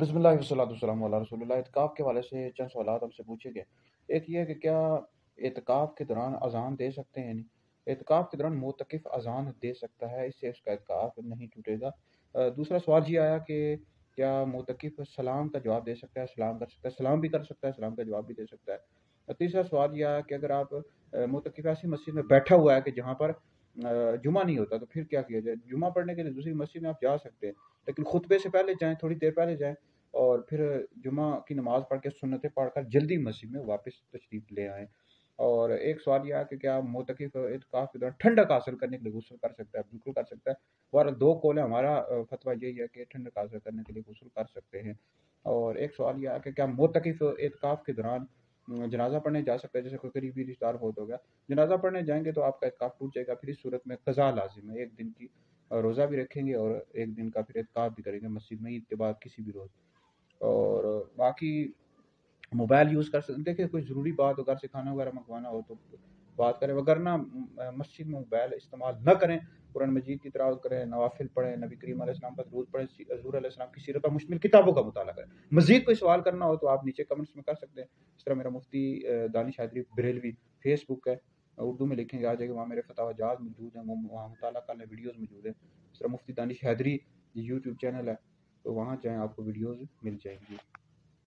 بسم اللہ والصلاۃ والسلام علی رسول اللہ۔ اعتکاف کے حوالے سے چند سوالات ہم سے پوچھے گئے۔ ایک یہ ہے کہ کیا اعتکاف کے دوران اذان دے سکتے ہیں؟ نہیں، اعتکاف کے دوران معتکف اذان دے سکتا ہے، اس سے اس کا اعتکاف نہیں ٹوٹے گا۔ دوسرا سوال یہ آیا کہ کیا معتکف سلام کا جواب دے سکتا ہے؟ سلام کر سکتا ہے، سلام بھی کر سکتا ہے، سلام کا جواب بھی دے سکتا ہے۔ تیسرا سوال یہ آیا کہ اگر آپ معتکف ایسی مسجد میں بیٹھا ہوا ہے کہ جہاں پر جمعہ نہیں ہوتا تو پھر کیا کیا جائے؟ جمعہ پڑھنے کے لیے دوسری مسجد میں آپ جا سکتے ہیں، لیکن خطبے سے پہلے جائیں، تھوڑی دیر پہلے جائیں، اور پھر جمعہ کی نماز پڑھ کے سنتیں پڑھ کر جلدی مسجد میں واپس تشریف لے آئیں۔ اور ایک سوال یہ ہے کہ کیا معتکف اعتکاف کے دوران ٹھنڈک حاصل کرنے کے لیے غسل کر سکتا ہے؟ بالکل کر سکتا ہے۔ بہرحال دو قول ہے، ہمارا فتویٰ یہی ہے کہ ٹھنڈک حاصل کرنے کے لیے غسل کر سکتے ہیں۔ اور ایک سوال یہ ہے کہ کیا معتکف اعتکاف کے دوران جنازہ پڑھنے جا سکتا ہے؟ جیسے کوئی قریبی رشتہ دار فوت ہو گیا، جنازہ پڑھنے جائیں گے تو آپ کا اعتکاف ٹوٹ جائے گا۔ پھر اس صورت میں قضا لازم ہے، ایک دن کی روزہ بھی رکھیں گے اور ایک دن کا پھر اعتکاف بھی کریں گے مسجد میں عید کے بعد کسی بھی روز۔ اور باقی موبائل یوز کر سکتے، دیکھیں کوئی ضروری بات ہو، گھر سے کھانا وغیرہ منگوانا ہو تو بات کریں، وگرنہ مسجد میں موبائل استعمال نہ کریں، قرآن مجید کی تلاوت کریں، نوافل پڑھیں، نبی کریم علیہ السلام پر درود پڑھیں، حضور علیہ السلام کی سیرت پر مشتمل کتابوں کا مطالعہ کریں۔ مزید کوئی سوال کرنا ہو تو آپ نیچے کمنٹس میں کر سکتے ہیں۔ اس طرح میرا مفتی دانش حیدری بریلوی فیس بک ہے، اردو میں لکھیں گے آ جائے گا، وہاں میرے فتاوی جات موجود ہیں، وہاں مطالعہ کرنے ویڈیوز موجود ہیں۔ اس طرح مفتی دانش حیدری یوٹیوب چینل ہے، تو وہاں جائیں، آپ کو ویڈیوز مل جائیں گی۔